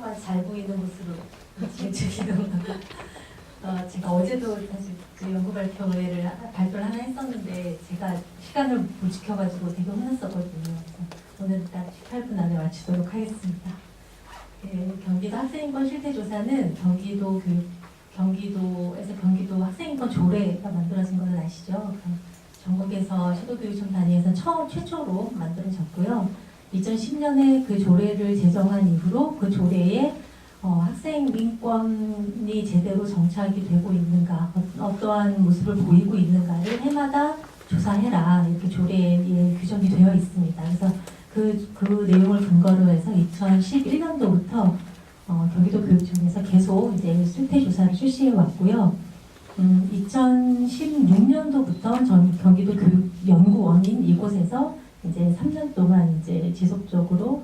하나만 잘 보이는 모습으로 진행되기도 제가 어제도 사실 그 연구 발표를 발표를 하나 했었는데 제가 시간을 못 지켜가지고 되게 혼났었거든요. 그래서 오늘 딱 18분 안에 마치도록 하겠습니다. 경기도 학생인권 실태조사는 경기도에서 경기도 학생인권 조례가 만들어진 것을 아시죠? 전국에서 시도교육청 단위에서 최초로 만들어졌고요. 2010년에 그 조례를 제정한 이후로 그 조례에 학생 인권이 제대로 정착이 되고 있는가, 어떠한 모습을 보이고 있는가를 해마다 조사해라, 이렇게 조례에 규정이 되어 있습니다. 그래서 그 내용을 근거로 해서 2011년도부터 경기도 교육청에서 계속 이제 실태 조사를 실시해 왔고요. 2016년도부터 경기도 교육연구원인 이곳에서 이제 3년 동안 이제 지속적으로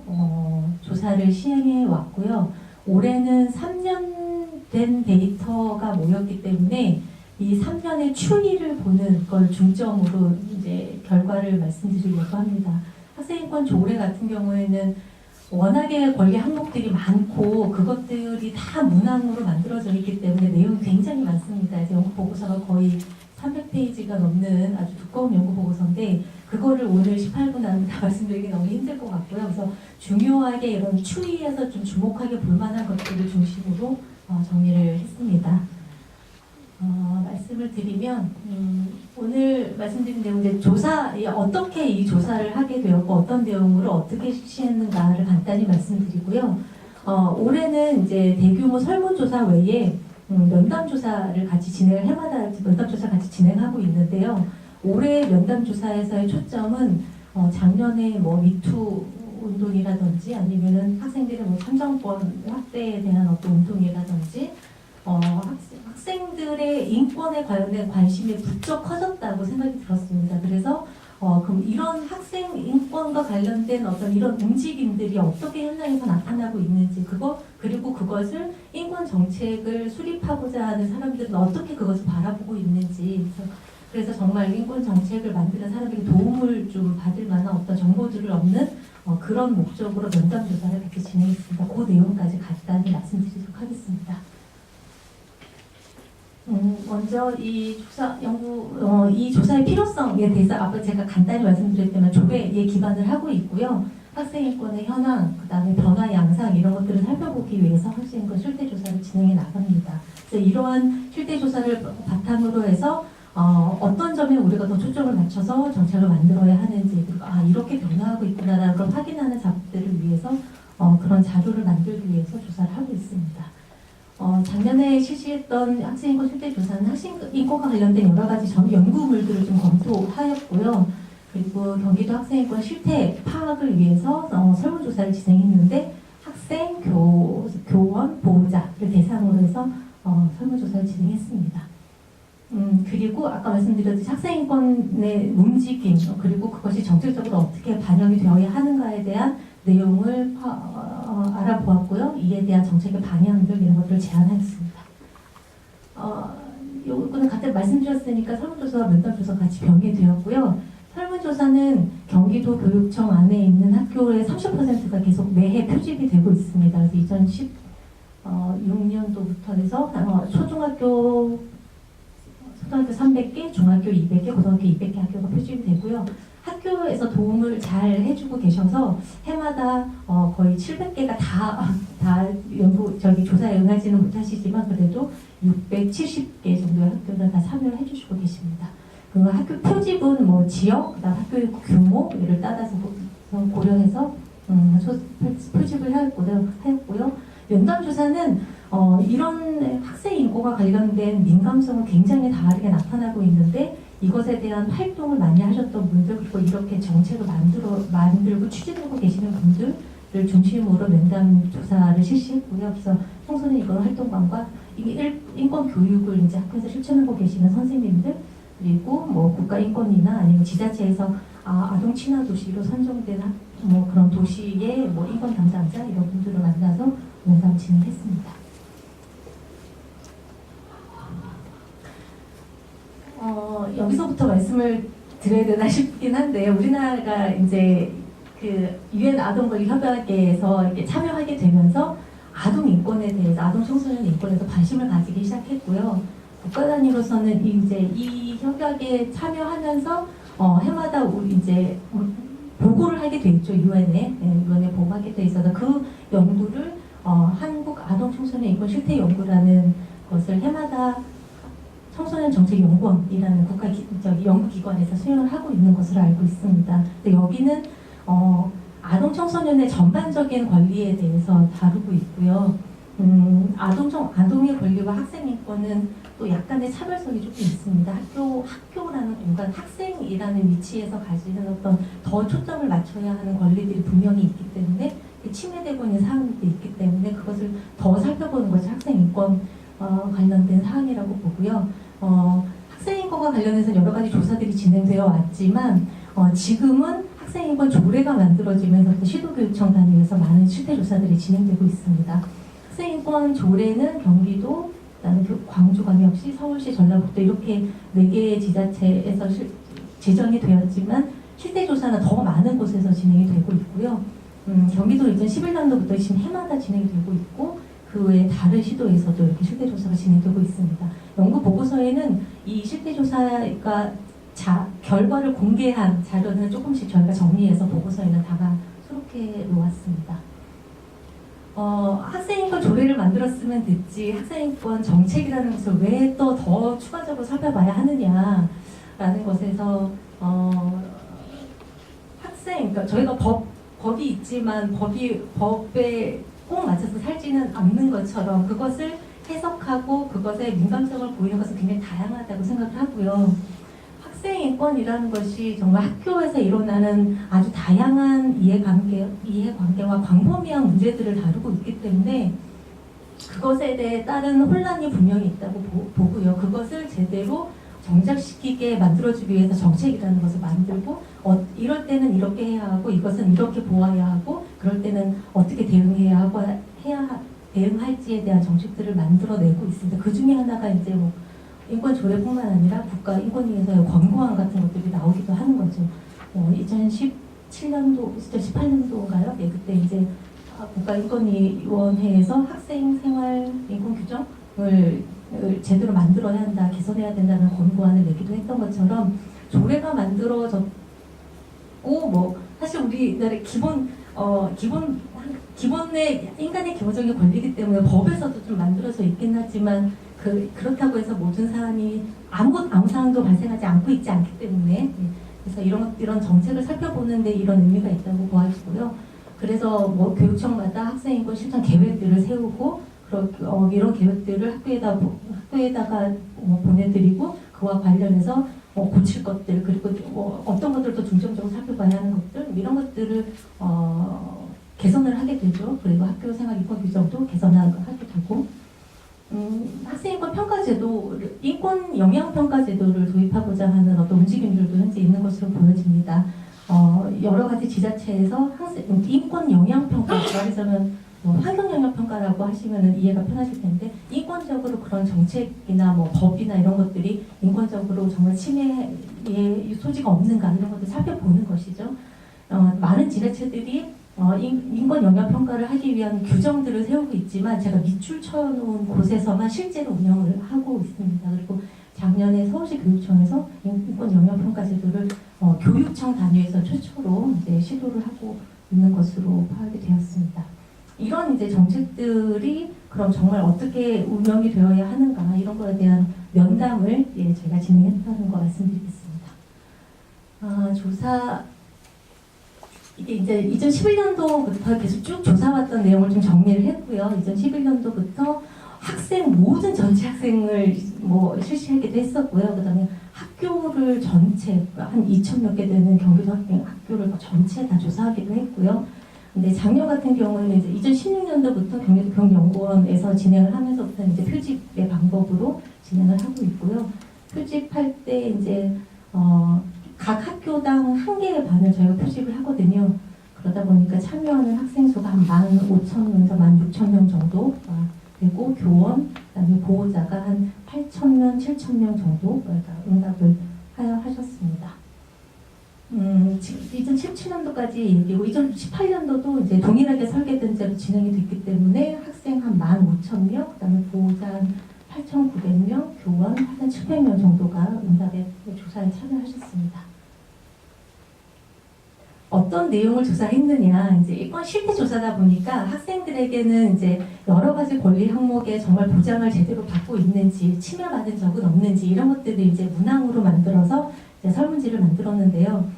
조사를 시행해 왔고요. 올해는 3년 된 데이터가 모였기 때문에 이 3년의 추이를 보는 걸 중점으로 이제 결과를 말씀드리려고 합니다. 학생인권 조례 같은 경우에는 워낙에 권리 항목들이 많고 그것들이 다 문항으로 만들어져 있기 때문에 내용이 굉장히 많습니다. 이제 연구 보고서가 거의 300페이지가 넘는 아주 두꺼운 연구 보고서인데 그거를 오늘 18분 안에 다 말씀드리기 너무 힘들 것 같고요. 그래서 중요하게 이런 추이에서 좀 주목하게 볼 만한 것들을 중심으로 정리를 했습니다. 말씀을 드리면 오늘 말씀드린 내용 이제 어떻게 이 조사를 하게 되었고 어떤 내용으로 어떻게 실시했는가를 간단히 말씀드리고요. 올해는 이제 대규모 설문조사 외에 면담조사를 같이 해마다 면담조사 같이 진행하고 있는데요. 올해 면담조사에서의 초점은 작년에 뭐 미투 운동이라든지 아니면은 학생들의 뭐 참정권 확대에 대한 어떤 운동이라든지 학생들의 인권에 관련된 관심이 부쩍 커졌다고 생각이 들었습니다. 그래서 그럼 이런 학생 인권과 관련된 어떤 이런 움직임들이 어떻게 현장에서 나타나고 있는지 그리고 그것을 인권 정책을 수립하고자 하는 사람들은 어떻게 그것을 바라보고 있는지 그래서 정말 인권 정책을 만드는 사람에게 도움을 좀 받을 만한 어떤 정보들을 얻는 그런 목적으로 면담 조사를 같이 진행했습니다. 그 내용까지 간단히 말씀드리도록 하겠습니다. 먼저 이 조사의 필요성에 대해서 아까 제가 간단히 말씀드렸지만 조례에 기반을 하고 있고요. 학생인권의 현황, 그 다음에 변화 양상 이런 것들을 살펴보기 위해서 학생인권 실태조사를 진행해 나갑니다. 그래서 이러한 실태조사를 바탕으로 해서 어떤 점에 우리가 더 초점을 맞춰서 정책을 만들어야 하는지 그리고 이렇게 변화하고 있구나라는 걸 확인하는 작업들을 위해서 그런 자료를 만들기 위해서 조사를 하고 있습니다. 작년에 실시했던 학생인권 실태조사는 학생인권과 관련된 여러 가지 연구물들을 좀 검토하였고요. 그리고 경기도 학생인권 실태 파악을 위해서 설문조사를 진행했는데 학생, 교원, 보호자를 대상으로 해서 설문조사를 진행했습니다. 그리고 아까 말씀드렸듯이 학생인권의 움직임 그리고 그것이 정책적으로 어떻게 반영이 되어야 하는가에 대한 내용을 알아보았고요. 이에 대한 정책의 방향들 이런 것들을 제안하였습니다. 요거는 같이 말씀드렸으니까 설문조사와 면담조사가 같이 병행되었고요. 설문조사는 경기도 교육청 안에 있는 학교의 30%가 계속 매해 표집이 되고 있습니다. 그래서 2016년도부터 해서 초등학교 300개, 중학교 200개, 고등학교 200개 학교가 표집이 되고요. 학교에서 도움을 잘 해주고 계셔서 해마다 거의 700개가 다 조사에 응하지는 못하시지만 그래도 670개 정도의 학교는 다 참여를 해주시고 계십니다. 그 학교 표집은 뭐 지역, 그다음 학교의 규모를 따라서 고려해서 표집을 하였고요. 면담조사는 이런 학생 인권과 관련된 민감성을 굉장히 다르게 나타나고 있는데 이것에 대한 활동을 많이 하셨던 분들 그리고 이렇게 정책을 만들고 추진하고 계시는 분들을 중심으로 면담 조사를 실시했고요. 그래서 청소년 인권 활동관과 인권 교육을 이제 학교에서 실천하고 계시는 선생님들 그리고 뭐 국가인권이나 아니면 지자체에서 아동 친화 도시로 선정된 그런 도시의 인권 담당자 이런 분들을 만나서 면담 진행했습니다. 여기서부터 말씀을 드려야 되나 싶긴 한데 우리나라가 이제 그 유엔 아동권리 협약에서 이렇게 참여하게 되면서 아동 인권에 대해서, 아동 청소년 인권에서 관심을 가지기 시작했고요. 국가 단위로서는 이제 이 협약에 참여하면서 해마다 우리 이제 보고를 하게 돼 있죠. 유엔에 보고하게 돼 있어서 그 연구를 한국 아동 청소년 인권 실태 연구라는 것을 해마다 청소년 정책 연구원이라는 국가 연구기관에서 수행을 하고 있는 것으로 알고 있습니다. 근데 여기는 아동 청소년의 전반적인 권리에 대해서 다루고 있고요. 아동의 권리와 학생 인권은 또 약간의 차별성이 조금 있습니다. 학교라는 공간, 학생이라는 위치에서 가지는 어떤 더 초점을 맞춰야 하는 권리들이 분명히 있기 때문에 침해되고 있는 사항들이 있기 때문에 그것을 더 살펴보는 것이 학생 인권 관련된 사항이라고 보고요. 학생 인권과 관련해서 여러 가지 조사들이 진행되어 왔지만 지금은 학생 인권 조례가 만들어지면서 시도교육청 단위에서 많은 실태 조사들이 진행되고 있습니다. 학생 인권 조례는 경기도, 그다음에 광주광역시, 서울시, 전라북도 이렇게 4개의 지자체에서 제정이 되었지만 실태 조사는 더 많은 곳에서 진행이 되고 있고요. 경기도 2011년도부터 지금 해마다 진행이 되고 있고 그 외에 다른 시도에서도 이렇게 실태 조사가 진행되고 있습니다. 연구 보고서에는 이 실태 조사가 결과를 공개한 자료는 조금씩 저희가 정리해서 보고서에는 담아 수록해 놓았습니다. 학생인권 조례를 만들었으면 됐지 학생인권 정책이라는 것을 왜 또 더 추가적으로 살펴봐야 하느냐라는 것에서 그러니까 저희가 법이 있지만 법에 꼭 맞춰서 살지는 않는 것처럼 그것을 해석하고 그것에 민감성을 보이는 것은 굉장히 다양하다고 생각을 하고요. 학생인권이라는 것이 정말 학교에서 일어나는 아주 다양한 이해관계와 광범위한 문제들을 다루고 있기 때문에 그것에 대해 따른 혼란이 분명히 있다고 보고요. 그것을 제대로 정착시키게 만들어주기 위해서 정책이라는 것을 만들고 이럴 때는 이렇게 해야 하고 이것은 이렇게 보아야 하고 그럴 때는 어떻게 대응해야 하고 대응할지에 대한 정책들을 만들어내고 있습니다. 그 중에 하나가 이제 뭐 인권 조례뿐만 아니라 국가 인권위에서의 권고안 같은 것들이 나오기도 하는 거죠. 2017년도, 2018년도인가요? 예, 그때 이제 국가인권위원회에서 학생 생활 인권 규정을 제대로 만들어야 한다, 개선해야 된다는 권고안을 내기도 했던 것처럼 조례가 만들어졌고 뭐 사실 우리나라의 기본의 인간의 기본적인 권리이기 때문에 법에서도 좀 만들어져 있긴 하지만 그렇다고 해서 모든 사안이 아무 사항도 발생하지 않고 있지 않기 때문에 그래서 이런 정책을 살펴보는데 이런 의미가 있다고 보아지고요. 그래서 뭐 교육청마다 학생인권 실천 계획들을 세우고 이런 계획들을 학교에다가 보내드리고 그와 관련해서 고칠 것들 그리고 어떤 것들도 중점적으로 살펴봐야 하는 것들 이런 것들을 개선을 하게 되죠. 그리고 학교 생활 인권 규정도 개선하게 되고 학생인권 평가제도, 인권 영향 평가제도를 도입하고자 하는 어떤 움직임들도 현재 있는 것으로 보여집니다. 여러 가지 지자체에서 인권 영향 평가, 말하자면 환경 영향 평가라고 하시면 이해가 편하실 텐데 인권적으로 그런 정책이나 뭐 법이나 이런 것들이 인권적으로 정말 침해의 소지가 없는가 이런 것들 살펴보는 것이죠. 많은 지자체들이 인권 영향 평가를 하기 위한 규정들을 세우고 있지만 제가 밑줄 쳐놓은 곳에서만 실제로 운영을 하고 있습니다. 그리고 작년에 서울시 교육청에서 인권 영향 평가 제도를 교육청 단위에서 최초로 이제 시도를 하고 있는 것으로 파악이 되었습니다. 이런 이제 정책들이 그럼 정말 어떻게 운영이 되어야 하는가 이런 거에 대한 면담을 제가 진행했다는 거 말씀드리겠습니다. 조사 이게 이제 2011년도부터 계속 쭉 조사왔던 내용을 좀 정리를 했고요. 2011년도부터 모든 전체 학생을 실시하기도 했었고요. 그다음에 학교를 전체 한 2,000몇 개 되는 경기도 학교를 전체 다 조사하기도 했고요. 근데 작년 같은 경우는 이제 2016년도부터 경기도 교육연구원에서 진행을 하면서부터 이제 표집의 방법으로 진행을 하고 있고요. 표집할 때 이제 각 학교당 1개의 반을 저희가 표집을 하거든요. 그러다 보니까 참여하는 학생 수가 한 15,000명에서 16,000명 정도 되고 교원, 그다음에 보호자가 한 8,000명, 7,000명 정도 응답을 하셨습니다. 지금 2017년도까지 얘기고 2018년도도 이제 동일하게 설계된 대로 진행이 됐기 때문에 학생 한 15,000명, 그다음에 보호자 한 8,900명, 교원 8,700명 정도가 응답에 조사에 참여하셨습니다. 어떤 내용을 조사했느냐, 이제 이건 실태 조사다 보니까 학생들에게는 이제 여러 가지 권리 항목에 정말 보장을 제대로 받고 있는지, 침해받은 적은 없는지 이런 것들을 이제 문항으로 만들어서 이제 설문지를 만들었는데요.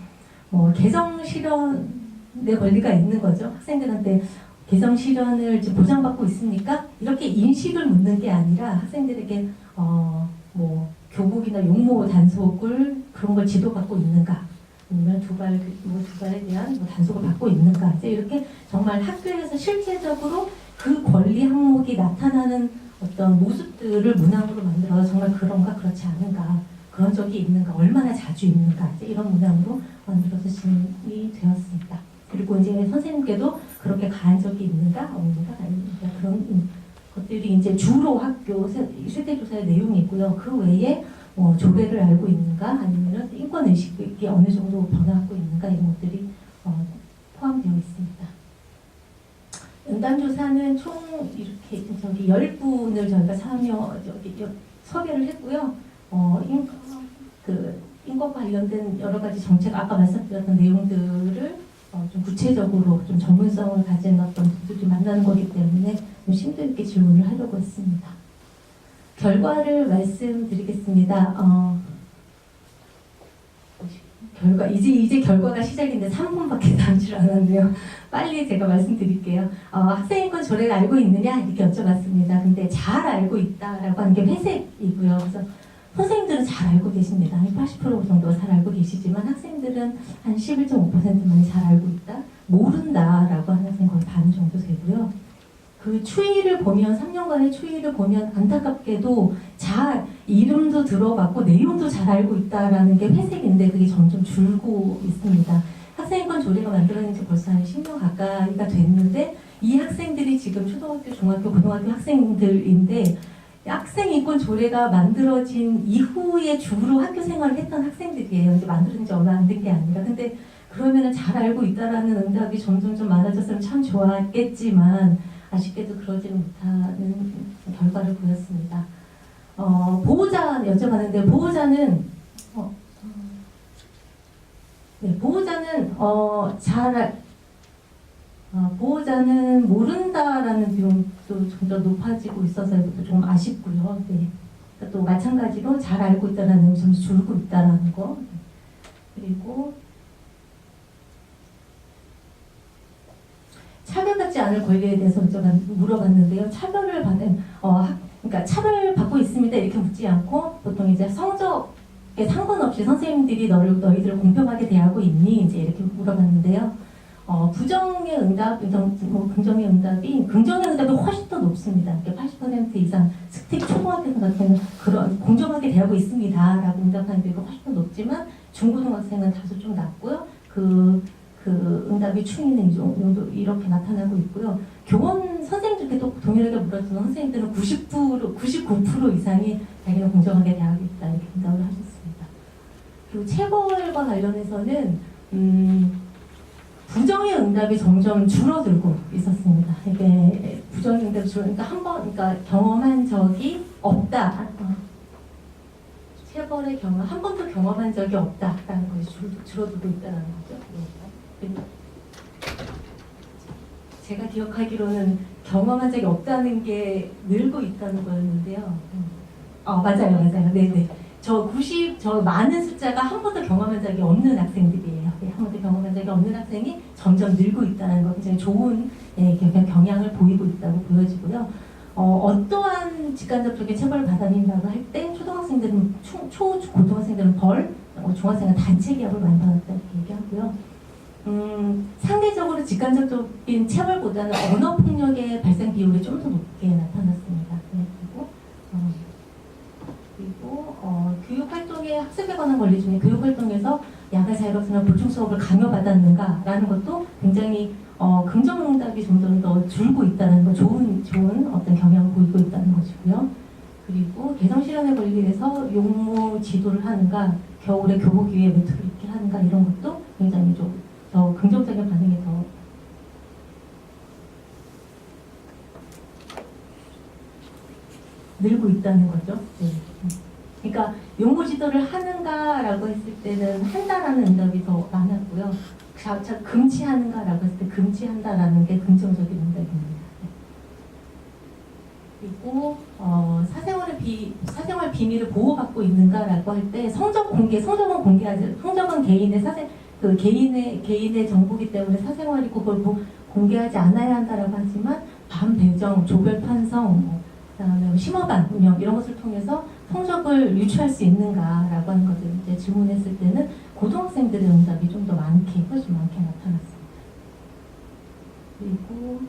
개성 실현의 권리가 있는 거죠. 학생들한테 개성 실현을 지금 보장받고 있습니까? 이렇게 인식을 묻는 게 아니라 학생들에게 교복이나 용모 단속을 그런 걸 지도받고 있는가? 아니면 두발에 대한 단속을 받고 있는가? 이제 이렇게 정말 학교에서 실제적으로 그 권리 항목이 나타나는 어떤 모습들을 문항으로 만들어서 정말 그런가 그렇지 않은가, 그런 적이 있는가, 얼마나 자주 있는가, 이제 이런 문항으로 만들어서 진행이 되었습니다. 그리고 이제 선생님께도 그렇게 가한 적이 있는가 없는가 아닙니까? 그런 것들이 이제 주로 학교 실태조사의 내용이고요. 그 외에 조례를 알고 있는가, 아니면 인권 의식이 어느 정도 변화하고 있는가, 이런 것들이 포함되어 있습니다. 응답조사는 총 이렇게 10분을 저희가 섭외를 했고요. 인권 관련된 여러 가지 정책, 아까 말씀드렸던 내용들을 좀 구체적으로 좀 전문성을 가진 어떤 분들이 만나는 거기 때문에 좀 심도 있게 질문을 하려고 했습니다. 결과를 말씀드리겠습니다. 이제 결과가 시작인데 3분밖에 남지 않았네요. 빨리 제가 말씀드릴게요. 학생인권 조례를 알고 있느냐 이렇게 여쭤봤습니다. 근데 잘 알고 있다라고 하는 게 회색이고요. 그래서 선생님들은 잘 알고 계십니다. 80% 정도 잘 알고 계시지만 학생들은 한 11.5%만 잘 알고 있다. 모른다라고 하는 학생 거의 반 정도 되고요. 그 추이를 보면 3년간의 추이를 보면 안타깝게도 잘 이름도 들어봤고 내용도 잘 알고 있다라는 게 회색인데 그게 점점 줄고 있습니다. 학생인권 조례가 만들어진 지 벌써 한 10년 가까이가 됐는데 이 학생들이 지금 초등학교, 중학교, 고등학교 학생들인데 학생인권 조례가 만들어진 이후에 주로 학교 생활을 했던 학생들이에요. 이제 만들어진 지 얼마 안 된 게 아니라. 근데 그러면은 잘 알고 있다라는 응답이 점점 좀 많아졌으면 참 좋았겠지만 아쉽게도 그러지는 못하는 결과를 보였습니다. 보호자 여쭤봤는데 보호자는 보호자는 모른다라는 비용도 점점 높아지고 있어서 이것도 좀 아쉽고요. 네. 또 마찬가지로 잘 알고 있다라는 내용이 점점 줄고 있다라는 거. 그리고 차별받지 않을 권리에 대해서 물어봤는데요. 그러니까 차별받고 있습니다 이렇게 묻지 않고 보통 이제 성적에 상관없이 선생님들이 너희들을 공평하게 대하고 있니 이제 이렇게 물어봤는데요. 긍정의 응답이 훨씬 더 높습니다. 80% 이상 특히 초등학교 같은 경우는 그런 공정하게 대하고 있습니다라고 응답하는 게 훨씬 더 높지만 중고등학생은 다소 좀 낮고요. 그 응답의 추이는 이 정도 이렇게 나타나고 있고요. 교원 선생님들께도 동일하게 물었던 선생님들은 99% 이상이 자기는 공정하게 대하겠다 이렇게 응답을 하셨습니다. 그리고 체벌과 관련해서는 부정의 응답이 점점 줄어들고 있었습니다. 이게 부정의 응답이 그러니까 경험한 적이 없다. 체벌의 경험 한 번도 경험한 적이 없다라는 것이 줄어들고 있다는 거죠. 제가 기억하기로는 경험한 적이 없다는 게 늘고 있다는 거였는데요. 맞아요. 네네. 저 많은 숫자가 한 번도 경험한 적이 없는 학생들이에요. 한 번도 경험한 적이 없는 학생이 점점 늘고 있다는 거 굉장히 좋은 경향을 보이고 있다고 보여지고요. 어떠한 직간접적인 체벌을 받아낸다고 할 때 초등학생들은 고등학생들은 벌, 중학생은 단체 기합을 많이 받았다고 얘기하고요. 상대적으로 직간접적인 체벌보다는 언어 폭력의 발생 비율이 좀 더 높게 나타났습니다. 그리고 교육 활동에 학습에 관한 권리 중에 교육 활동에서 야간 자율학습이나 보충 수업을 강요받았는가라는 것도 굉장히 긍정 응답이 점점 더 줄고 있다는 거, 좋은 어떤 경향을 보이고 있다는 것이고요. 그리고 개성 실현의 권리에서 용모 지도를 하는가, 겨울에 교복 위에 외투를 입게 것을 하는가 이런 것도 굉장히 좀 더 긍정적인 반응이 더 늘고 있다는 거죠. 네. 그러니까 용모 지도를 하는가라고 했을 때는 한다라는 응답이 더 많았고요. 금지하는가라고 했을 때 금지한다라는 게 긍정적인 응답입니다. 그리고 사생활 비밀을 보호받고 있는가라고 할 때 성적은 공개하지, 성적은 개인의 정보이기 때문에 사생활이고 그걸 공개하지 않아야 한다라고 하지만 반배정, 조별 편성, 그다음에 심화반 운영 이런 것을 통해서 성적을 유추할 수 있는가라고 하는 것을 이제 질문했을 때는 고등학생들의 응답이 좀 더 훨씬 많게 나타났습니다. 그리고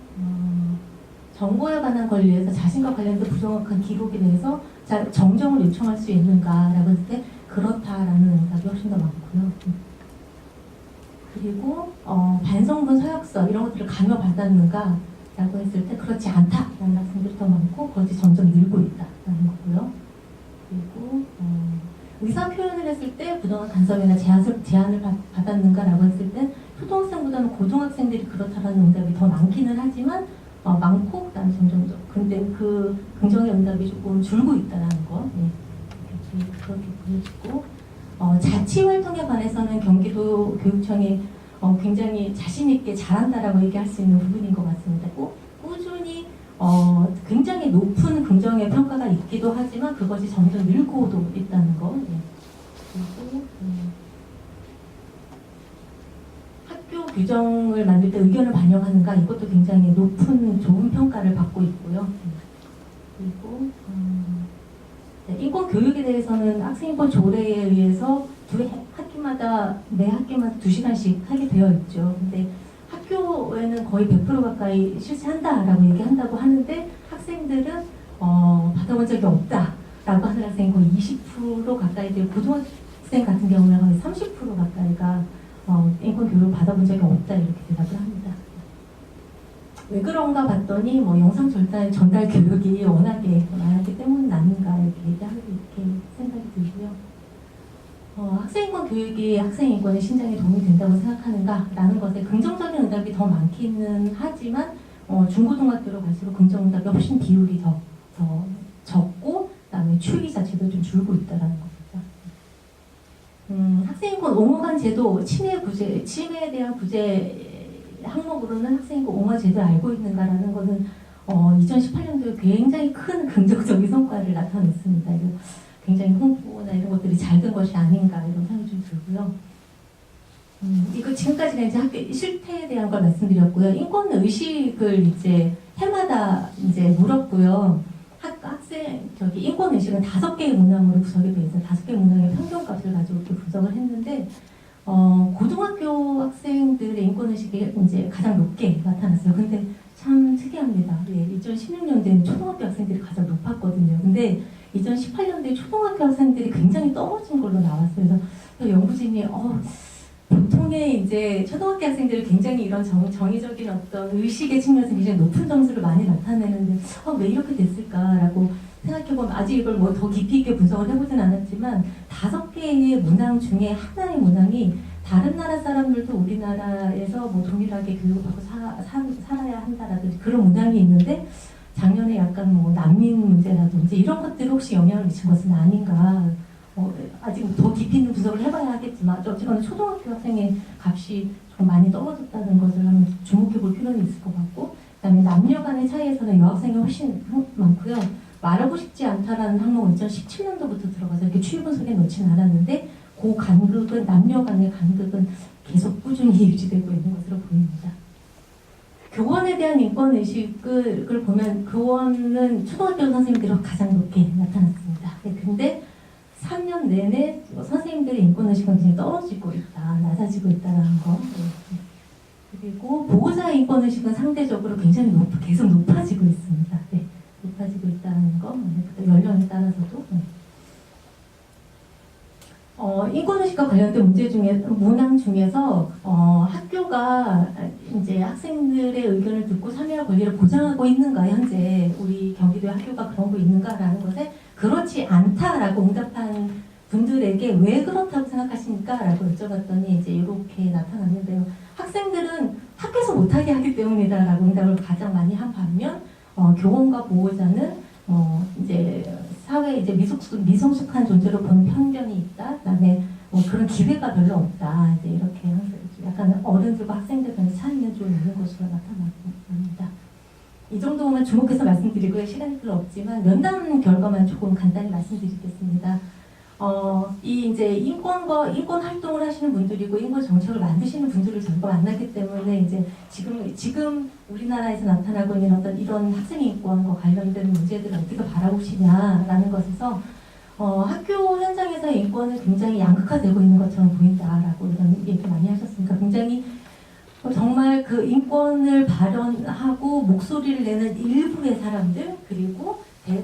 정보에 관한 권리에서 자신과 관련된 부정확한 기록에 대해서 정정을 요청할 수 있는가라고 했을 때 그렇다라는 응답이 훨씬 더 많고요. 그리고 반성문 서약서 이런 것들을 강요받았는가 라고 했을 때 그렇지 않다라는 학생들이 더 많고 그것이 점점 늘고 있다라는 거고요. 그리고 의사 표현을 했을 때 부당한 간섭이나 제한을 받았는가라고 했을 때 초등학생보다는 고등학생들이 그렇다라는 응답이 더 많기는 하지만 많고 그다음에 점점 더 근데 그 긍정의 응답이 조금 줄고 있다라는 거 그렇게 보여지고 자치 활동에 관해서는 경기도 교육청이 굉장히 자신 있게 잘한다라고 얘기할 수 있는 부분인 것 같습니다. 꾸준히 굉장히 높은 긍정의 평가가 있기도 하지만 그것이 점점 늘고도 있다는 거. 네. 그리고 학교 규정을 만들 때 의견을 반영하는가 이것도 굉장히 높은 좋은 평가를 받고 있고요. 그리고 인권 교육에 대해서는 학생인권 조례에 의해서 매 학기마다 2시간씩 하게 되어 있죠. 근데 학교에는 거의 100% 가까이 실시한다라고 얘기한다고 하는데 학생들은 받아본 적이 없다라고 하는 학생이 거의 20% 가까이 되고 고등학생 같은 경우는 거의 30% 가까이가 인권 교육을 받아본 적이 없다 이렇게 대답을 합니다. 왜 그런가 봤더니 영상 전달 교육이 워낙에 많았기 때문 아닌가 이렇게 생각이 들고요. 학생인권 교육이 학생인권의 신장에 도움이 된다고 생각하는가라는 것에 긍정적인 응답이 더 많기는 하지만 중고등학교로 갈수록 긍정 응답이 훨씬 비율이 더 적고 그다음에 추이 자체도 좀 줄고 있다라는 거죠. 학생인권 옹호관 제도 침해에 대한 구제 항목으로는 학생인권 옹호 제도를 알고 있는가라는 것은 2018년도에 굉장히 큰 긍정적인 성과를 나타냈습니다. 굉장히 홍보나 이런 것들이 잘 된 것이 아닌가 이런 생각이 좀 들고요. 이거 지금까지는 이제 학교 실태에 대한 걸 말씀드렸고요. 인권 의식을 이제 해마다 이제 물었고요. 인권 의식은 5개의 문항으로 구성이 되어 있어요. 5개의 문항의 평균값을 가지고 이렇게 분석을 했는데 고등학교 학생들의 인권 의식이 이제 가장 높게 나타났어요. 근데 참 특이합니다. 2016년도에는 초등학교 학생들이 가장 높았거든요. 근데 2018년도에 초등학교 학생들이 굉장히 떨어진 걸로 나왔어요. 그래서 연구진이 보통의 이제 초등학교 학생들이 굉장히 이런 정의적인 어떤 의식의 측면에서 굉장히 높은 점수를 많이 나타내는데 왜 이렇게 됐을까라고 생각해보면 아직 이걸 더 깊이 있게 분석을 해보진 않았지만 5개의 문항 중에 하나의 문항이 다른 나라 사람들도 우리나라에서 동일하게 교육을 받고 살아야 한다라든지 그런 문항이 있는데 작년에 약간 난민 문제라든지 이런 것들이 혹시 영향을 미친 것은 아닌가 아직 더 깊이 있는 분석을 해봐야 하겠지만 어쨌거나 초등학교 학생의 값이 좀 많이 떨어졌다는 것을 한번 주목해 볼 필요는 있을 것 같고 그다음에 남녀 간의 차이에서는 여학생이 훨씬 많고요. 말하고 싶지 않다라는 항목은 2017년도부터 들어가서 이렇게 추이 분석에 넣지는 않았는데 그 간극은 남녀 간의 간극은 계속 꾸준히 유지되고 있는 것으로 보입니다. 교원에 대한 인권 의식을 보면 교원은 초등학교 선생님들이 가장 높게 나타났습니다. 근데 3년 내내 선생님들의 인권 의식은 굉장히 떨어지고 있다, 낮아지고 있다는 거. 그리고 보호자의 인권 의식은 상대적으로 굉장히 계속 높아지고 있습니다. 높아지고 있다는 거. 연령에 따라서도. 인권의식과 관련된 문항 중에서 학교가 이제 학생들의 의견을 듣고 참여할 권리를 보장하고 있는가 현재 우리 경기도의 학교가 그런 거 있는가라는 것에 그렇지 않다라고 응답한 분들에게 왜 그렇다고 생각하십니까? 라고 여쭤봤더니 이제 이렇게 나타났는데요. 학생들은 학교에서 못하게 하기 때문이다 라고 응답을 가장 많이 한 반면 교원과 보호자는 이제 사회에 이제 미성숙한 존재로 보는 편견이 있다. 그다음에 그런 기회가 별로 없다. 이제 이렇게 약간 어른들과 학생들 간의 차이는 좀 있는 것으로 나타납니다. 이 정도만 주목해서 말씀드리고요. 시간이 별로 없지만 면담 결과만 조금 간단히 말씀드리겠습니다. 이제 인권 활동을 하시는 분들이고 인권 정책을 만드시는 분들을 저희가 만나기 때문에 이제 지금 우리나라에서 나타나고 있는 어떤 이런 학생 인권과 관련된 문제들을 어떻게 바라보시냐라는 것에서 학교 현장에서의 인권은 굉장히 양극화되고 있는 것처럼 보인다라고 이런 얘기 많이 하셨습니다. 굉장히 정말 그 인권을 발언하고 목소리를 내는 일부의 사람들 그리고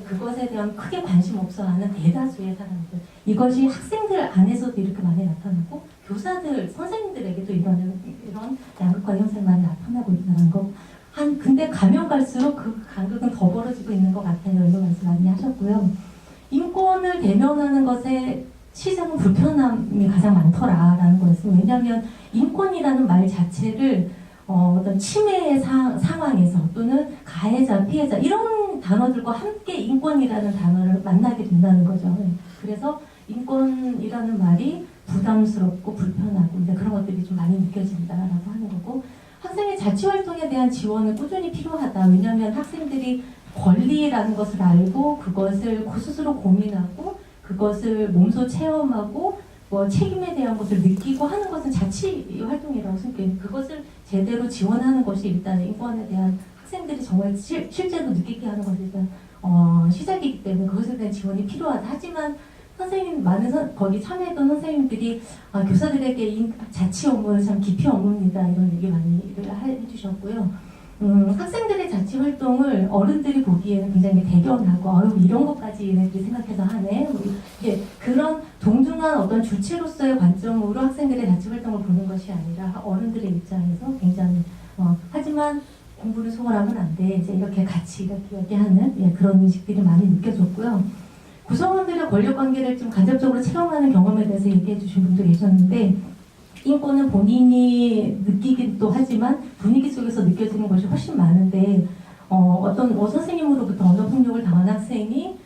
그것에 대한 크게 관심 없어하는 대다수의 사람들 이것이 학생들 안에서도 이렇게 많이 나타나고 교사들, 선생님들에게도 이런 양극화 현상이 많이 나타나고 있다는 거. 근데 가면 갈수록 그 간극은 더 벌어지고 있는 것 같아요. 이런 말씀 많이 하셨고요. 인권을 대면하는 것에 시작은 불편함이 가장 많더라라는 거였어요. 왜냐하면 인권이라는 말 자체를 어떤 침해의 상황에서 또는 가해자, 피해자 이런 단어들과 함께 인권이라는 단어를 만나게 된다는 거죠. 그래서 인권이라는 말이 부담스럽고 불편하고 이제 그런 것들이 좀 많이 느껴진다라고 하는 거고 학생의 자치활동에 대한 지원은 꾸준히 필요하다. 왜냐하면 학생들이 권리라는 것을 알고 그것을 스스로 고민하고 그것을 몸소 체험하고 책임에 대한 것을 느끼고 하는 것은 자치 활동이라고 생각해요. 그것을 제대로 지원하는 것이 일단 인권에 대한 학생들이 정말 실제로 느끼게 하는 것에 대한 시작이기 때문에 그것에 대한 지원이 필요하다. 하지만 거기 참여했던 선생님들이 교사들에게 자치 업무는 참 깊이 업무입니다. 이런 얘기 많이 해주셨고요. 학생들의 자치 활동을 어른들이 보기에는 굉장히 대견하고 이런 것까지 얘네들이 생각해서 하네. 그런 동등한 어떤 주체로서의 관점으로 학생들의 자치 활동을 보는 것이 아니라 어른들의 입장에서 굉장히 하지만 공부를 소홀하면 안 돼. 이제 이렇게 같이 이렇게 얘기하는 그런 인식들이 많이 느껴졌고요. 구성원들의 권력 관계를 좀 간접적으로 체험하는 경험에 대해서 얘기해 주신 분도 계셨는데 인권은 본인이 느끼기도 하지만 분위기 속에서 느껴지는 것이 훨씬 많은데 어떤 선생님으로부터 언어 폭력을 당한 학생이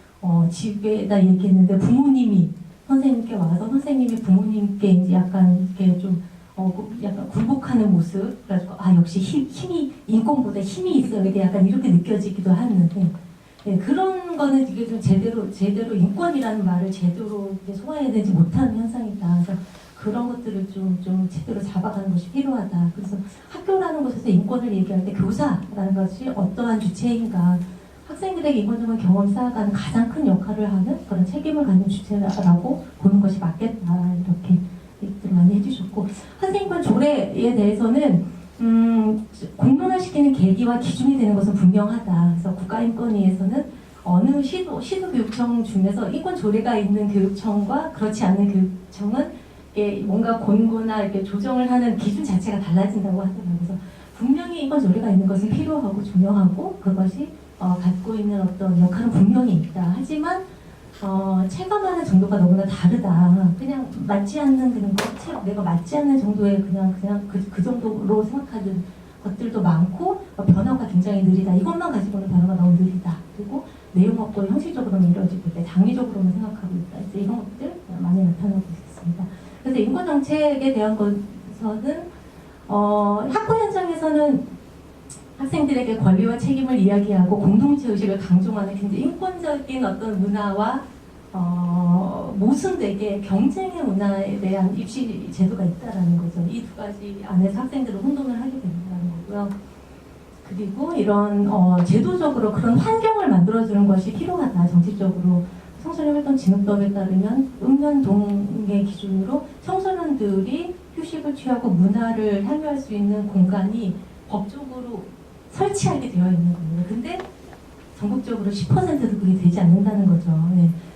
집에다 얘기했는데 부모님이 선생님께 와서 선생님이 부모님께 이제 약간 이렇게 좀 약간 굴복하는 모습 그래가지고 역시 힘이 인권보다 힘이 있어요. 이게 약간 이렇게 느껴지기도 하는데 그런 거는 이게 좀 제대로 인권이라는 말을 제대로 소화해내지 못하는 현상이다. 그래서 그런 것들을 좀 제대로 잡아가는 것이 필요하다. 그래서 학교라는 곳에서 인권을 얘기할 때 교사라는 것이 어떠한 주체인가 학생들에게 인권적인 경험 쌓아가는 가장 큰 역할을 하는 그런 책임을 갖는 주체라고 보는 것이 맞겠다. 이렇게 얘기들 많이 해주셨고 학생인권 조례에 대해서는 공론화시키는 계기와 기준이 되는 것은 분명하다. 그래서 국가인권위에서는 어느 시도교육청 중에서 인권 조례가 있는 교육청과 그렇지 않은 교육청은 뭔가 권고나 이렇게 조정을 하는 기준 자체가 달라진다고 하더라고요. 그래서 분명히 인권 조례가 있는 것은 필요하고 중요하고 그것이 갖고 있는 어떤 역할은 분명히 있다. 하지만 체감하는 정도가 너무나 다르다. 그냥 맞지 않는 그런 것, 내가 맞지 않는 정도의 그냥 그 정도로 생각하는 것들도 많고 변화가 굉장히 느리다. 이것만 가지고는 변화가 너무 느리다. 그리고 내용 없고 형식적으로만 이루어지고 있다. 당위적으로만 생각하고 있다. 이제 이런 것들 많이 나타나고 있습니다. 그래서 인권 정책에 대한 것에서는 학교 현장에서는 학생들에게 권리와 책임을 이야기하고 공동체 의식을 강조하는 굉장히 인권적인 어떤 문화와 모순되게 경쟁의 문화에 대한 입시 제도가 있다라는 거죠. 이 두 가지 안에서 학생들을 혼돈을 하게 된다는 거고요. 그리고 이런 제도적으로 그런 환경을 만들어주는 것이 필요하다. 정치적으로 청소년 활동 진흥법에 따르면 읍면동의 기준으로 청소년들이 휴식을 취하고 문화를 향유할 수 있는 공간이 법적으로 설치하게 되어 있는 거예요. 근데 전국적으로 10%도 그게 되지 않는다는 거죠.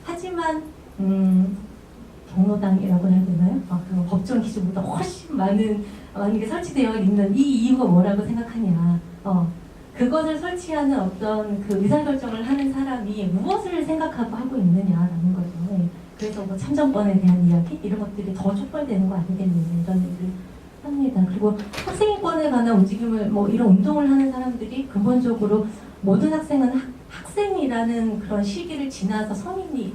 하지만 경로당이라고 해야 되나요? 그 법정 기준보다 훨씬 많은 게 설치되어 있는 이 이유가 뭐라고 생각하냐? 그것을 설치하는 어떤 그 의사결정을 하는 사람이 무엇을 생각하고 하고 있느냐라는 거죠. 그래서 뭐 참정권에 대한 이야기 이런 것들이 더 촉발되는 거 아니겠느냐 이런 얘기를 합니다. 그리고 학생인권에 관한 움직임을 뭐 이런 운동을 하는 사람들이 근본적으로 모든 학생은 학생이라는 그런 시기를 지나서 성인이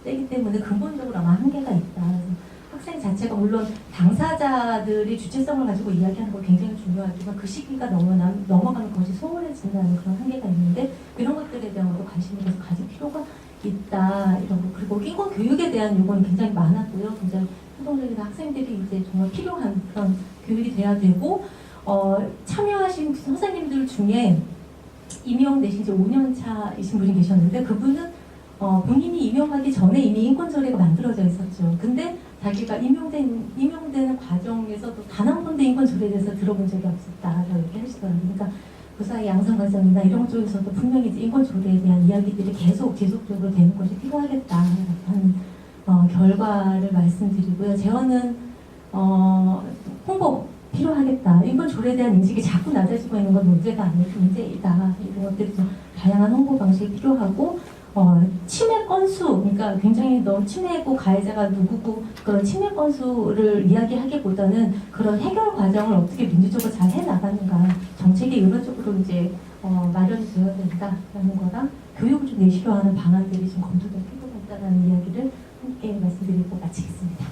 되기 때문에 근본적으로 아마 한계가 있다. 그래서 학생 자체가 물론 당사자들이 주체성을 가지고 이야기하는 거 굉장히 중요하지만 그 시기가 넘어가면 그것이 소홀해진다는 그런 한계가 있는데 이런 것들에 대한 것도 관심을 계속 가질 필요가 있다. 이런 거. 그리고 인권 교육에 대한 요구는 굉장히 많았고요. 굉장히 활동적인 학생들이 이제 정말 필요한 그런 교육이 돼야 되고 참여하신 선생님들 중에 임용되신 지 5년 차이신 분이 계셨는데 그분은 본인이 임용하기 전에 이미 인권조례가 만들어져 있었죠. 근데 자기가 임용되는 과정에서도 단 한 번도 인권조례에 대해서 들어본 적이 없었다라고 얘기하시더라고요. 그러니까 그 사이 양성 과정이나 이런 쪽에서도 분명히 이제 인권조례에 대한 이야기들이 계속 지속적으로 되는 것이 필요하겠다라고 하는 결과를 말씀드리고요. 재원은 홍보 필요하겠다. 인권조례에 대한 인식이 자꾸 낮아지고 있는 건 문제가 아니고 문제이다. 이런 것들이 좀 다양한 홍보 방식이 필요하고 침해 건수, 그러니까 굉장히 너무 침해고 가해자가 누구고 그런 침해 건수를 이야기하기보다는 그런 해결 과정을 어떻게 민주적으로 잘 해나가는가 정책이 이론적으로 이제 마련이 되어야 된다라는 거랑 교육을 좀 내실화하는 방안들이 좀 검토될 필요가 있다는 이야기를 함께 말씀드리고 마치겠습니다.